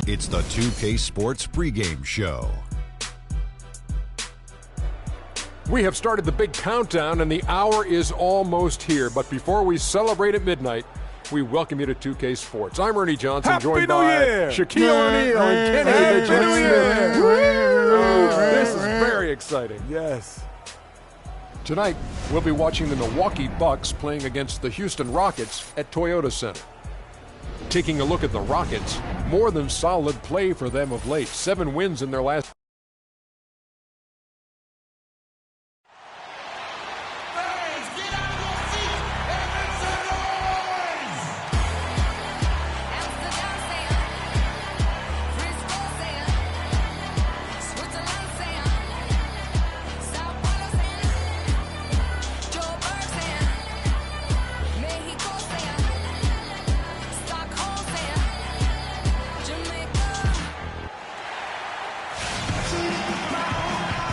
It's the 2K Sports pregame show. We have started the big countdown, and the hour is almost here. But before we celebrate at midnight, we welcome you to 2K Sports. I'm Ernie Johnson, Happy joined New by Year! Shaquille O'Neal and Kenny the Jet Smith. This is very exciting. Yes. Tonight, we'll be watching the Milwaukee Bucks playing against the Houston Rockets at Toyota Center. Taking a look at the Rockets, more than solid play for them of late. 7 wins in their last.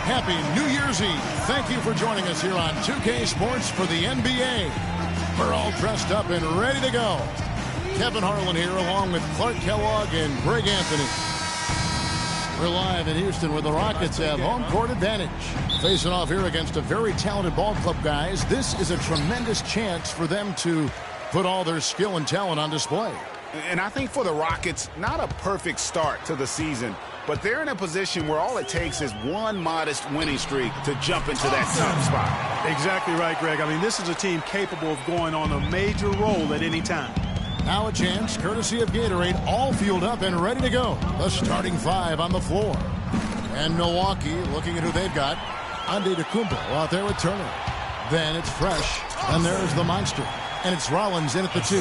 Happy New Year's Eve. Thank you for joining us here on 2K Sports for the NBA. We're all dressed up and ready to go. Kevin Harlan here along with Clark Kellogg and Greg Anthony. We're live in Houston where the Rockets have home court advantage. Facing off here against a very talented ball club, guys. This is a tremendous chance for them to put all their skill and talent on display. And I think for the Rockets, not a perfect start to the season, but they're in a position where all it takes is one modest winning streak to jump into that top spot. Exactly right, Greg. I mean, this is a team capable of going on a major roll at any time. Now a chance, courtesy of Gatorade, all fueled up and ready to go. The starting 5 on the floor. And Milwaukee looking at who they've got. Antetokounmpo out there with Turner. Then it's Fresh, and there's the monster. And it's Rollins in at the 2.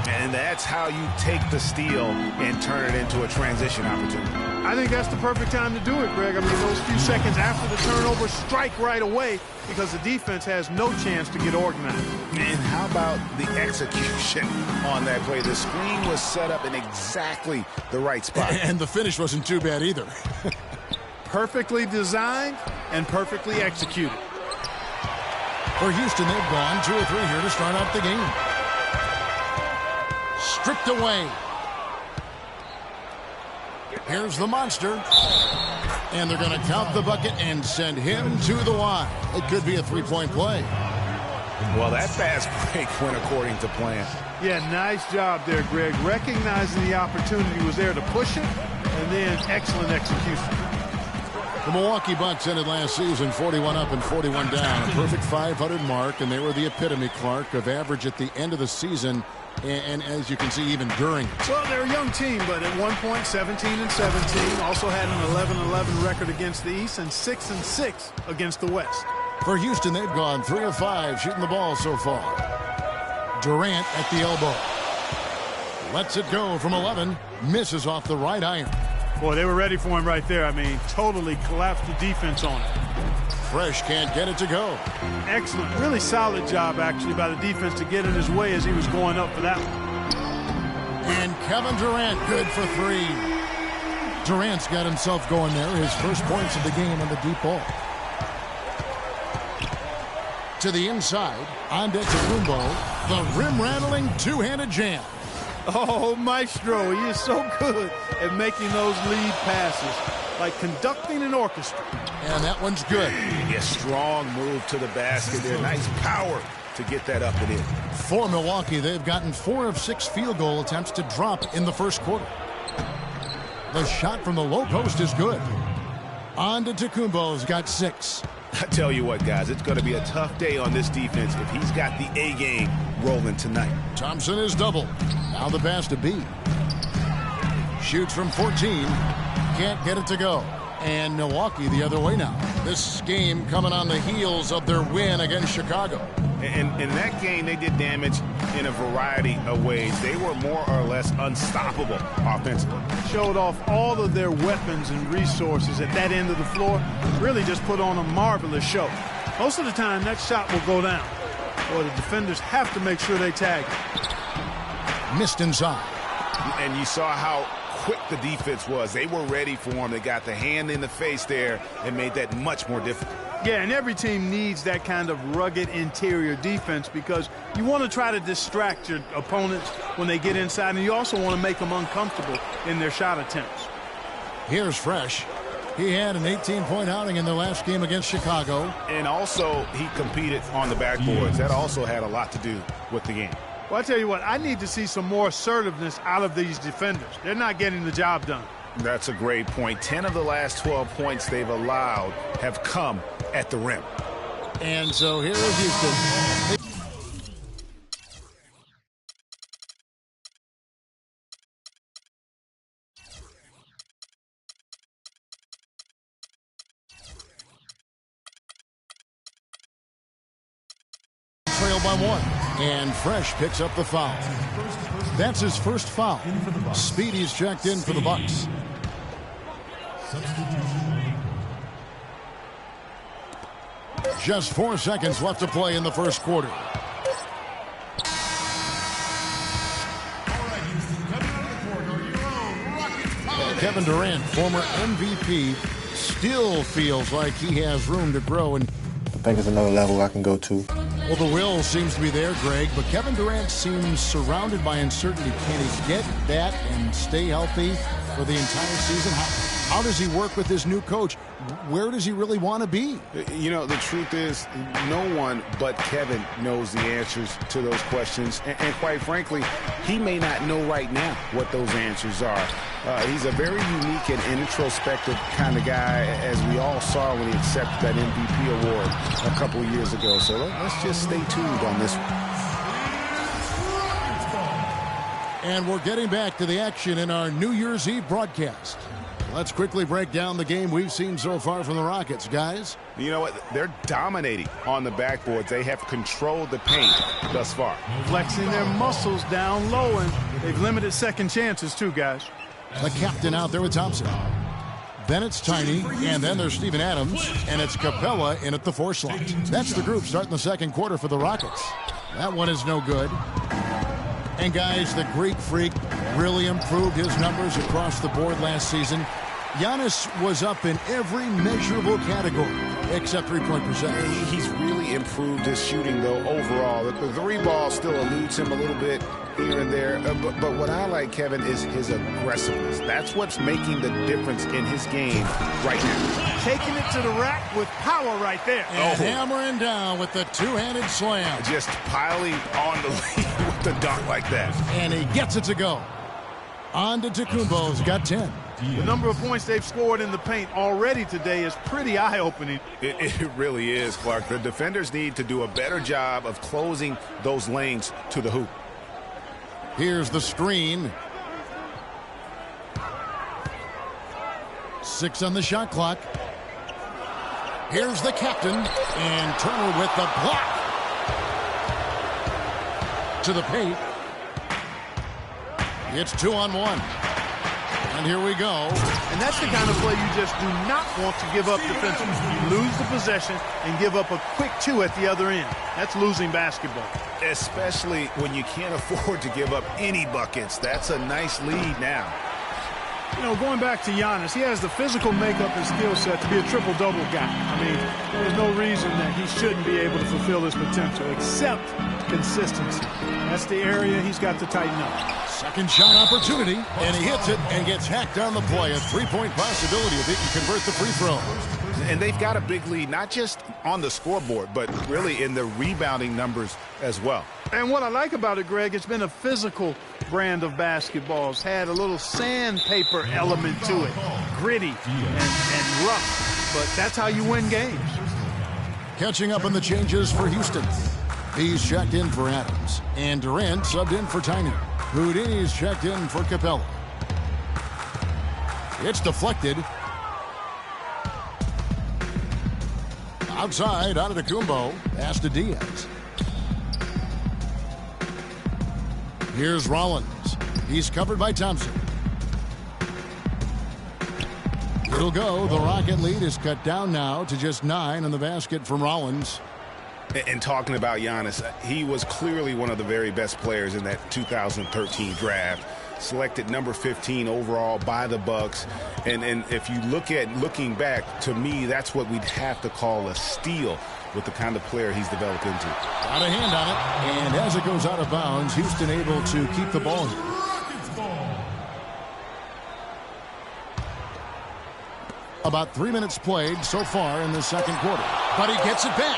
And that's how you take the steal and turn it into a transition opportunity. I think that's the perfect time to do it, Greg. I mean, those few seconds after the turnover, strike right away because the defense has no chance to get organized. And how about the execution on that play? The screen was set up in exactly the right spot. And the finish wasn't too bad either. Perfectly designed and perfectly executed. For Houston, they've gone 2 or 3 here to start out the game. Stripped away. Here's the monster. And they're going to count the bucket and send him to the line. It could be a 3-point play. Well, that fast break went according to plan. Yeah, nice job there, Greg. Recognizing the opportunity was there to push it, and then excellent execution. The Milwaukee Bucks ended last season 41 up and 41 down. A perfect 500 mark, and they were the epitome, Clark, of average at the end of the season. And as you can see, even during it. Well, they're a young team, but at one point, 17-17. Also had an 11-11 record against the East and 6-6 against the West. For Houston, they've gone 3 of 5 shooting the ball so far. Durant at the elbow. Lets it go from 11. Misses off the right iron. Boy, they were ready for him right there. I mean, totally collapsed the defense on it. Fresh can't get it to go. Excellent. Really solid job, actually, by the defense to get in his way as he was going up for that one. And Kevin Durant, good for 3. Durant's got himself going there. His first points of the game on the deep ball. To the inside, Antetokounmpo, the rim-rattling two-handed jam. Oh, Maestro, he is so good at making those lead passes, like conducting an orchestra. And that one's good. A strong move to the basket there. Nice power to get that up and in. For Milwaukee, they've gotten 4 of 6 field goal attempts to drop in the first quarter. The shot from the low post is good. Antetokounmpo's got 6. I tell you what, guys, it's going to be a tough day on this defense if he's got the A game rolling tonight. Thompson is doubled. Now the pass to B. Shoots from 14. Can't get it to go. And Milwaukee the other way now. This game coming on the heels of their win against Chicago. And in that game, they did damage in a variety of ways. They were more or less unstoppable offensively. Showed off all of their weapons and resources at that end of the floor. Really just put on a marvelous show. Most of the time, that shot will go down. Or the defenders have to make sure they tag it. Missed inside. And you saw how quick the defense was. They were ready for him. They got the hand in the face there and made that much more difficult. Yeah, and every team needs that kind of rugged interior defense because you want to try to distract your opponents when they get inside, and you also want to make them uncomfortable in their shot attempts. Here's Fresh. He had an 18-point outing in their last game against Chicago. And also, he competed on the backboards. That also had a lot to do with the game. Well, I tell you what, I need to see some more assertiveness out of these defenders. They're not getting the job done. That's a great point. 10 of the last 12 points they've allowed have come at the rim. And so here is Houston. Trail by 1. And Fresh picks up the foul. That's his first foul. Speedy's checked in for the Bucks. Just 4 seconds left to play in the first quarter. Kevin Durant, former MVP, still feels like he has room to grow. And I think it's another level I can go to. Well, the will seems to be there, Greg, but Kevin Durant seems surrounded by uncertainty. Can he get that and stay healthy for the entire season? How does he work with his new coach? Where does he really want to be? You know, the truth is, no one but Kevin knows the answers to those questions. And quite frankly, he may not know right now what those answers are. He's a very unique and introspective kind of guy, as we all saw when he accepted that MVP award a couple of years ago. So let's just stay tuned on this one. And we're getting back to the action in our New Year's Eve broadcast. Let's quickly break down the game we've seen so far from the Rockets, guys. You know what? They're dominating on the backboards. They have controlled the paint thus far. Flexing their muscles down low, and they've limited second chances too, guys. The captain out there with Thompson. Then it's Tiny, and then there's Steven Adams, and it's Capella in at the 4 slot. That's the group starting the second quarter for the Rockets. That one is no good. And guys, the Greek Freak really improved his numbers across the board last season. Giannis was up in every measurable category except three-point percentage. He's really improved his shooting, though, overall. The 3 ball still eludes him a little bit here and there. But what I like, Kevin, is his aggressiveness. That's what's making the difference in his game right now. Taking it to the rack with power right there. And hammering down with the two-handed slam. Just piling on the lead with the dunk like that. And he gets it to go. On to Tacumbo's got 10. The number of points they've scored in the paint already today is pretty eye-opening. It really is, Clark. The defenders need to do a better job of closing those lanes to the hoop. Here's the screen. 6 on the shot clock. Here's the captain. And Turner with the block. To the paint. It's 2-on-1. And here we go. And that's the kind of play you just do not want to give up defensively. You lose the possession and give up a quick 2 at the other end. That's losing basketball. Especially when you can't afford to give up any buckets. That's a nice lead now. You know, going back to Giannis, he has the physical makeup and skill set to be a triple-double guy. I mean, there's no reason that he shouldn't be able to fulfill his potential except consistency. That's the area he's got to tighten up. Second shot opportunity, and he hits it and gets hacked on the play. A 3-point possibility if he can convert the free throw. And they've got a big lead, not just on the scoreboard, but really in the rebounding numbers as well. And what I like about it, Greg, it's been a physical brand of basketball. It's had a little sandpaper element to it. Gritty and rough, but that's how you win games. Catching up on the changes for Houston. He's checked in for Adams, and Durant subbed in for Tiny. Houdini's checked in for Capella. It's deflected. Outside, out of Tacumbo. Pass to Diaz. Here's Rollins. He's covered by Thompson. It'll go. The Rocket lead is cut down now to just 9 in the basket from Rollins. And talking about Giannis, he was clearly one of the very best players in that 2013 draft. selected number 15 overall by the Bucks. And if you looking back, to me, that's what we'd have to call a steal with the kind of player he's developed into. Got a hand on it, and as it goes out of bounds, Houston able to keep the ball here. About 3 minutes played so far in the second quarter. But he gets it back.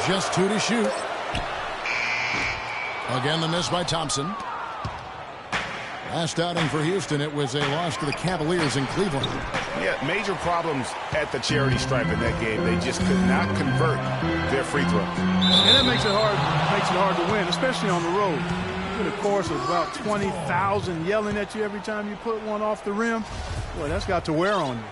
Just 2 to shoot. Again, the miss by Thompson. Last outing for Houston, it was a loss to the Cavaliers in Cleveland. Yeah, major problems at the charity stripe in that game. They just could not convert their free throws. And that makes it hard to win, especially on the road. In the course of about 20,000 yelling at you every time you put one off the rim, boy, that's got to wear on you.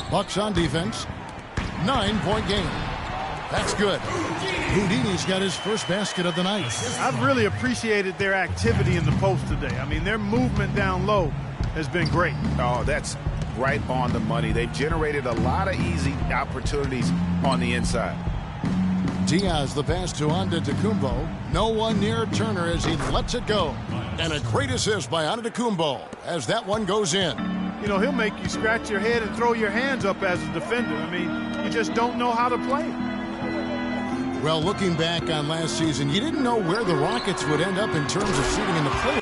Bucks on defense. 9-point game. That's good. Houdini's got his first basket of the night. I've really appreciated their activity in the post today. I mean, their movement down low has been great. Oh, that's right on the money. They've generated a lot of easy opportunities on the inside. Diaz the pass to Antetokounmpo. No one near Turner as he lets it go. And a great assist by Antetokounmpo as that one goes in. You know, he'll make you scratch your head and throw your hands up as a defender. I mean, you just don't know how to play. Well, looking back on last season, you didn't know where the Rockets would end up in terms of seeding in the playoffs.